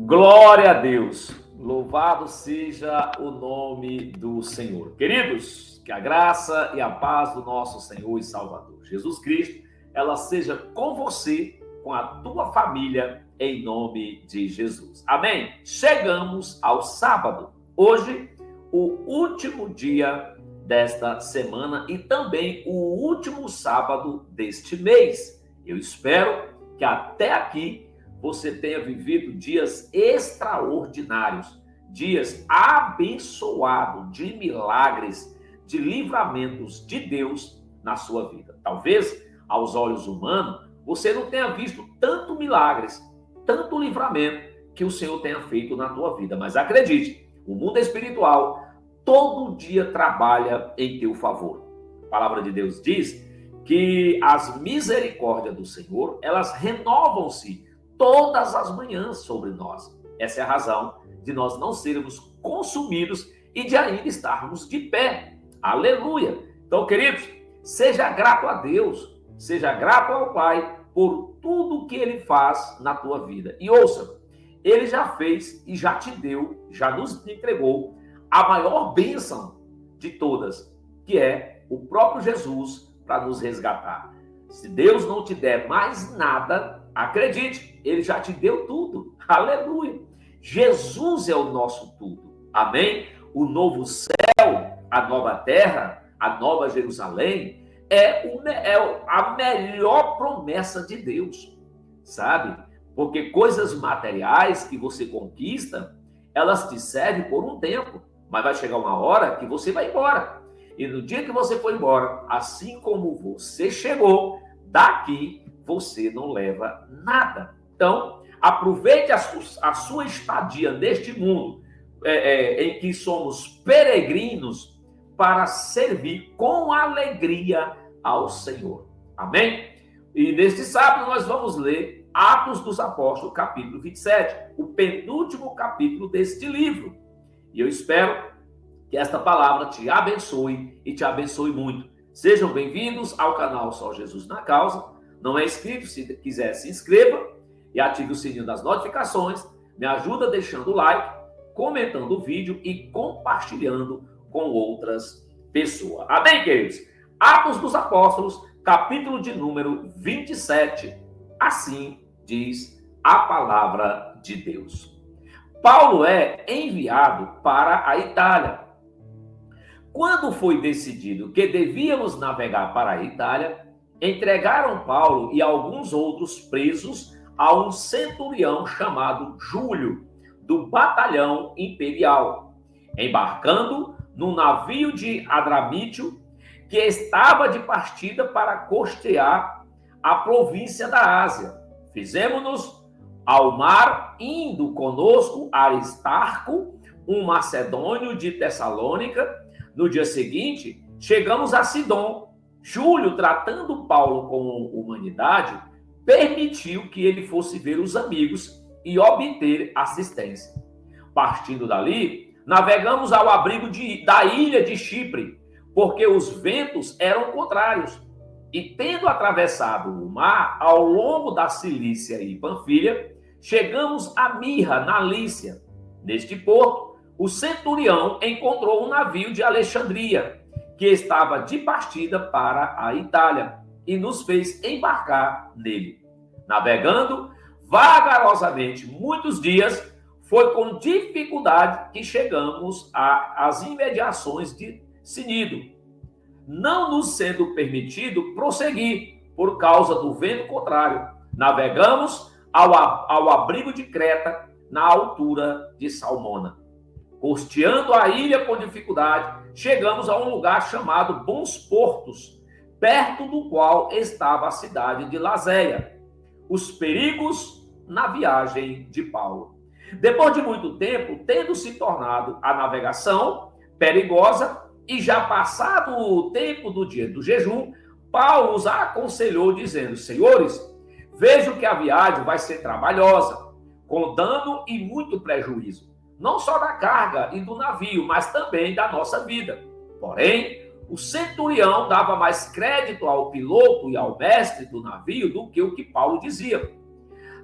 Glória a Deus, louvado seja o nome do Senhor. Queridos, que a graça e a paz do nosso Senhor e Salvador Jesus Cristo, ela seja com você, com a tua família, em nome de Jesus. Amém? Chegamos ao sábado. Hoje, o último dia desta semana e também o último sábado deste mês. Eu espero que até aqui você tenha vivido dias extraordinários, dias abençoados de milagres, de livramentos de Deus na sua vida. Talvez, aos olhos humanos, você não tenha visto tanto milagres, tanto livramento que o Senhor tenha feito na tua vida. Mas acredite, o mundo espiritual todo dia trabalha em teu favor. A palavra de Deus diz que as misericórdias do Senhor, elas renovam-se todas as manhãs sobre nós. Essa é a razão de nós não sermos consumidos e de ainda estarmos de pé. Aleluia! Então, queridos, seja grato a Deus, seja grato ao Pai por tudo que Ele faz na tua vida. E ouça, Ele já fez e já te deu, já nos entregou a maior bênção de todas, que é o próprio Jesus para nos resgatar. Se Deus não te der mais nada, acredite, Ele já te deu tudo. Aleluia! Jesus é o nosso tudo. Amém? O novo céu, a nova terra, a nova Jerusalém, é a melhor promessa de Deus, sabe? Porque coisas materiais que você conquista, elas te servem por um tempo, mas vai chegar uma hora que você vai embora. E no dia que você for embora, assim como você chegou, daqui você não leva nada. Então, aproveite a sua estadia neste mundo em que somos peregrinos para servir com alegria ao Senhor. Amém? E neste sábado nós vamos ler Atos dos Apóstolos, capítulo 27, o penúltimo capítulo deste livro. E eu espero que esta palavra te abençoe e te abençoe muito. Sejam bem-vindos ao canal Só Jesus na Causa. Não é inscrito? Se quiser, se inscreva e ative o sininho das notificações. Me ajuda deixando o like, comentando o vídeo e compartilhando com outras pessoas. Amém, queridos? Atos dos Apóstolos, capítulo de número 27. Assim diz a palavra de Deus. Paulo é enviado para a Itália. Quando foi decidido que devíamos navegar para a Itália, entregaram Paulo e alguns outros presos a um centurião chamado Júlio, do batalhão imperial, embarcando num navio de Adramítio, que estava de partida para costear a província da Ásia. Fizemos-nos ao mar, indo conosco Aristarco, um macedônio de Tessalônica. No dia seguinte, chegamos a Sidom. Júlio, tratando Paulo com humanidade, permitiu que ele fosse ver os amigos e obter assistência. Partindo dali, navegamos ao abrigo da ilha de Chipre, porque os ventos eram contrários. E tendo atravessado o mar ao longo da Cilícia e Panfilha, chegamos a Mirra, na Lícia. Neste porto, o centurião encontrou um navio de Alexandria, que estava de partida para a Itália, e nos fez embarcar nele. Navegando vagarosamente muitos dias, foi com dificuldade que chegamos às imediações de Cnido, não nos sendo permitido prosseguir por causa do vento contrário. Navegamos ao abrigo de Creta, na altura de Salmona. Costeando a ilha com dificuldade, chegamos a um lugar chamado Bons Portos, perto do qual estava a cidade de Lazéia. Os perigos na viagem de Paulo. Depois de muito tempo, tendo se tornado a navegação perigosa e já passado o tempo do dia do jejum, Paulo os aconselhou dizendo: Senhores, vejo que a viagem vai ser trabalhosa, com dano e muito prejuízo, não só da carga e do navio, mas também da nossa vida. Porém, o centurião dava mais crédito ao piloto e ao mestre do navio do que o que Paulo dizia.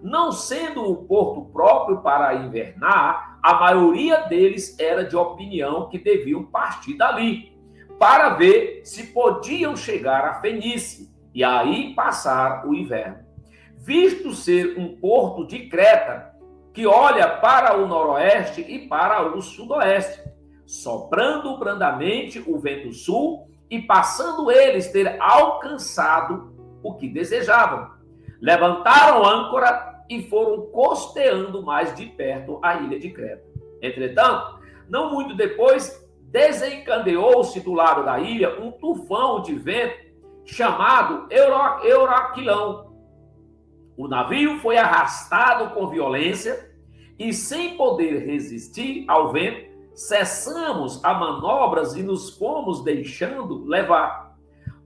Não sendo o porto próprio para invernar, a maioria deles era de opinião que deviam partir dali, para ver se podiam chegar a Fenícia e aí passar o inverno. Visto ser um porto de Creta, que olha para o noroeste e para o sudoeste, soprando brandamente o vento sul e passando eles ter alcançado o que desejavam. Levantaram âncora e foram costeando mais de perto a ilha de Creta. Entretanto, não muito depois, desencadeou-se do lado da ilha um tufão de vento chamado Euraquilão. O navio foi arrastado com violência e, sem poder resistir ao vento, cessamos as manobras e nos fomos deixando levar.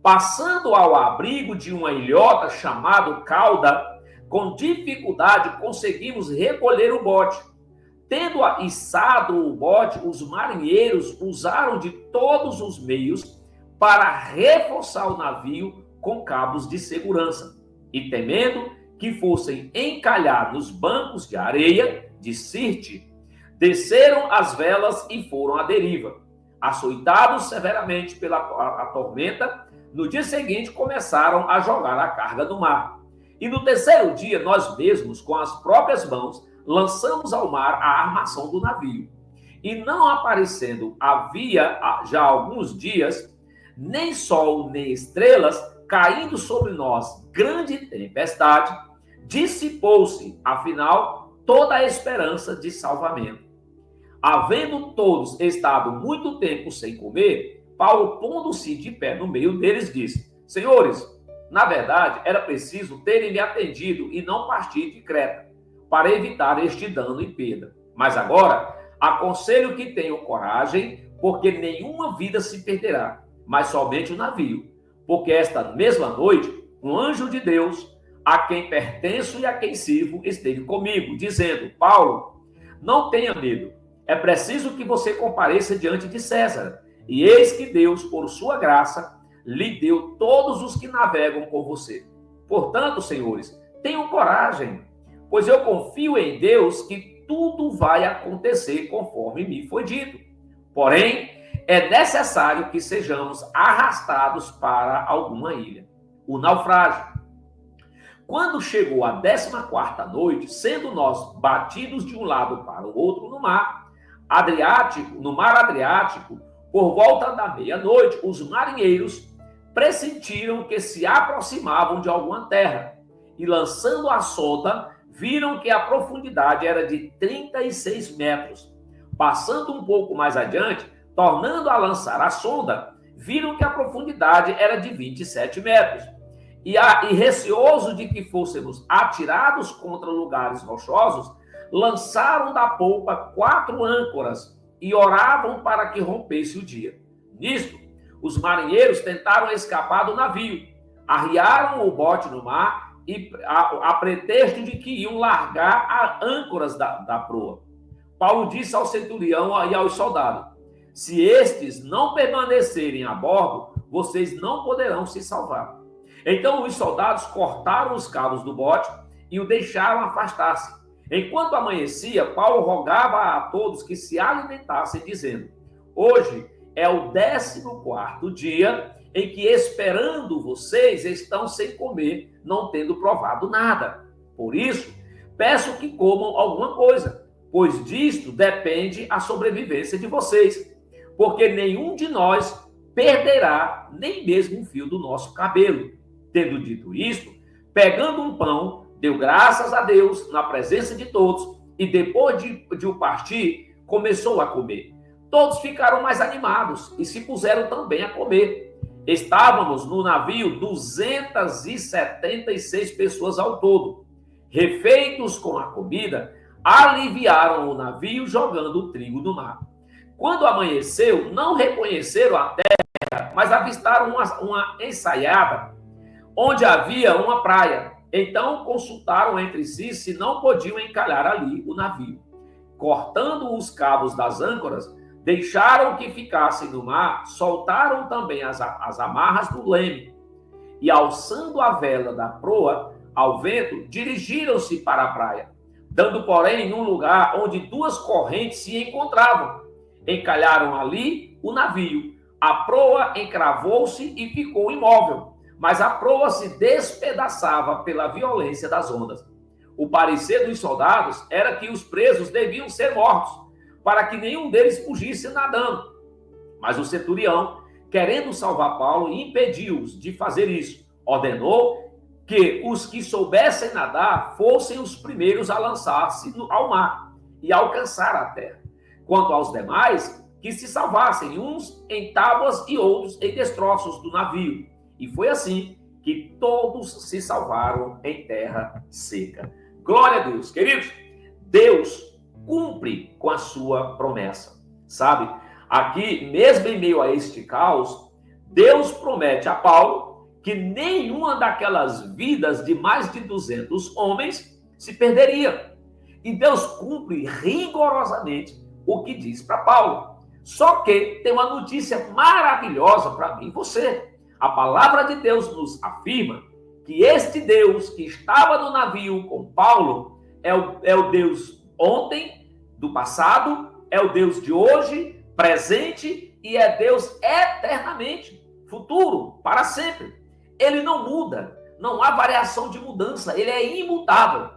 Passando ao abrigo de uma ilhota chamada Cauda, com dificuldade conseguimos recolher o bote. Tendo içado o bote, os marinheiros usaram de todos os meios para reforçar o navio com cabos de segurança. E temendo que fossem encalhar nos bancos de areia de Sirte, desceram as velas e foram à deriva. Açoitados severamente pela tormenta, no dia seguinte começaram a jogar a carga no mar. E no terceiro dia, nós mesmos, com as próprias mãos, lançamos ao mar a armação do navio. E não aparecendo havia já alguns dias, nem sol nem estrelas, caindo sobre nós grande tempestade, dissipou-se, afinal, toda a esperança de salvamento. Havendo todos estado muito tempo sem comer, Paulo, pondo-se de pé no meio deles, disse: Senhores, na verdade, era preciso terem me atendido e não partir de Creta, para evitar este dano e perda. Mas agora, aconselho que tenham coragem, porque nenhuma vida se perderá, mas somente o navio. Porque esta mesma noite, um anjo de Deus, a quem pertenço e a quem sirvo, esteve comigo, dizendo: Paulo, não tenha medo. É preciso que você compareça diante de César. E eis que Deus, por sua graça, lhe deu todos os que navegam com você. Portanto, senhores, tenham coragem, pois eu confio em Deus que tudo vai acontecer conforme me foi dito. Porém, é necessário que sejamos arrastados para alguma ilha. O naufrágio. Quando chegou a 14ª noite, sendo nós batidos de um lado para o outro no mar Adriático, por volta da meia-noite, os marinheiros pressentiram que se aproximavam de alguma terra e, lançando a sonda, viram que a profundidade era de 36 metros. Passando um pouco mais adiante, tornando a lançar a sonda, viram que a profundidade era de 27 metros. E receoso de que fôssemos atirados contra lugares rochosos, lançaram da polpa 4 âncoras e oravam para que rompesse o dia. Nisto, os marinheiros tentaram escapar do navio, arriaram o bote no mar e a pretexto de que iam largar as âncoras da proa. Paulo disse ao centurião e aos soldados: se estes não permanecerem a bordo, vocês não poderão se salvar. Então os soldados cortaram os cabos do bote e o deixaram afastar-se. Enquanto amanhecia, Paulo rogava a todos que se alimentassem, dizendo: hoje é o 14º dia em que, esperando vocês, estão sem comer, não tendo provado nada. Por isso, peço que comam alguma coisa, pois disto depende a sobrevivência de vocês, porque nenhum de nós perderá nem mesmo um fio do nosso cabelo. Tendo dito isto, pegando um pão, deu graças a Deus na presença de todos e, depois de o partir, começou a comer. Todos ficaram mais animados e se puseram também a comer. Estávamos no navio 276 pessoas ao todo. Refeitos com a comida, aliviaram o navio jogando o trigo no mar. Quando amanheceu, não reconheceram a terra, mas avistaram uma ensaiada onde havia uma praia. Então consultaram entre si se não podiam encalhar ali o navio. Cortando os cabos das âncoras, deixaram que ficassem no mar, soltaram também as amarras do leme e, alçando a vela da proa, ao vento, dirigiram-se para a praia, dando, porém, num lugar onde duas correntes se encontravam. Encalharam ali o navio. A proa encravou-se e ficou imóvel, mas a proa se despedaçava pela violência das ondas. O parecer dos soldados era que os presos deviam ser mortos, para que nenhum deles fugisse nadando. Mas o centurião, querendo salvar Paulo, impediu-os de fazer isso. Ordenou que os que soubessem nadar fossem os primeiros a lançar-se ao mar e alcançar a terra. Quanto aos demais, que se salvassem, uns em tábuas e outros em destroços do navio. E foi assim que todos se salvaram em terra seca. Glória a Deus. Queridos, Deus cumpre com a sua promessa. Sabe, aqui, mesmo em meio a este caos, Deus promete a Paulo que nenhuma daquelas vidas de mais de 200 homens se perderia. E Deus cumpre rigorosamente o que diz para Paulo. Só que tem uma notícia maravilhosa para mim e você. A palavra de Deus nos afirma que este Deus que estava no navio com Paulo é o Deus ontem, do passado, é o Deus de hoje, presente, e é Deus eternamente, futuro, para sempre. Ele não muda, não há variação de mudança, ele é imutável.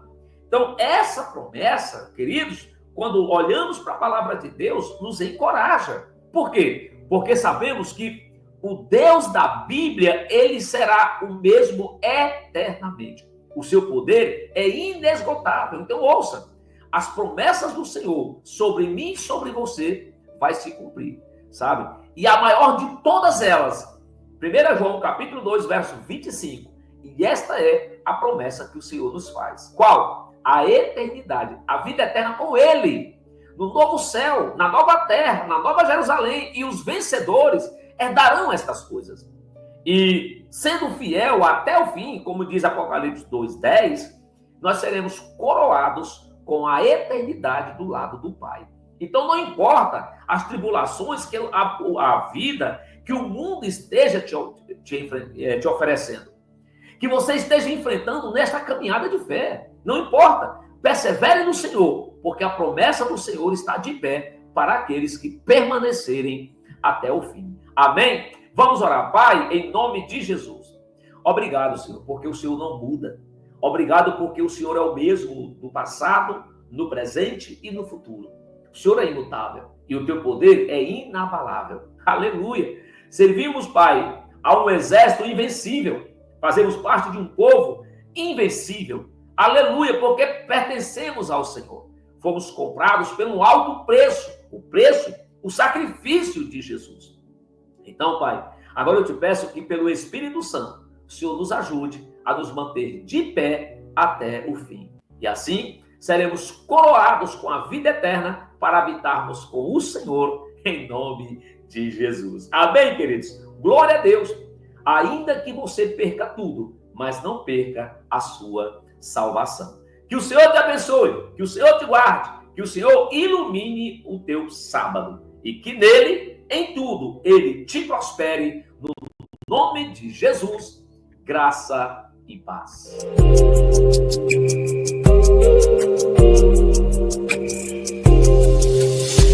Então, essa promessa, queridos, quando olhamos para a palavra de Deus, nos encoraja. Por quê? Porque sabemos que o Deus da Bíblia, ele será o mesmo eternamente. O seu poder é inesgotável. Então, ouça, as promessas do Senhor sobre mim e sobre você vai se cumprir, sabe? E a maior de todas elas, 1 João capítulo 2, verso 25, e esta é a promessa que o Senhor nos faz. Qual? A eternidade, a vida eterna com Ele, no novo céu, na nova terra, na nova Jerusalém, e os vencedores herdarão estas coisas. E sendo fiel até o fim, como diz Apocalipse 2:10, nós seremos coroados com a eternidade do lado do Pai. Então não importa as tribulações que a vida, que o mundo esteja te oferecendo, que você esteja enfrentando nesta caminhada de fé. Não importa, persevere no Senhor, porque a promessa do Senhor está de pé para aqueles que permanecerem até o fim. Amém? Vamos orar. Pai, em nome de Jesus. Obrigado, Senhor, porque o Senhor não muda. Obrigado porque o Senhor é o mesmo no passado, no presente e no futuro. O Senhor é imutável e o teu poder é inabalável. Aleluia. Servimos, Pai, a um exército invencível. Fazemos parte de um povo invencível. Aleluia, porque pertencemos ao Senhor. Fomos comprados pelo alto preço, o sacrifício de Jesus. Então, Pai, agora eu te peço que pelo Espírito Santo, o Senhor nos ajude a nos manter de pé até o fim. E assim, seremos coroados com a vida eterna para habitarmos com o Senhor em nome de Jesus. Amém, queridos? Glória a Deus. Ainda que você perca tudo, mas não perca a sua salvação. Que o Senhor te abençoe, que o Senhor te guarde, que o Senhor ilumine o teu sábado e que nele, em tudo, ele te prospere no nome de Jesus. Graça e paz.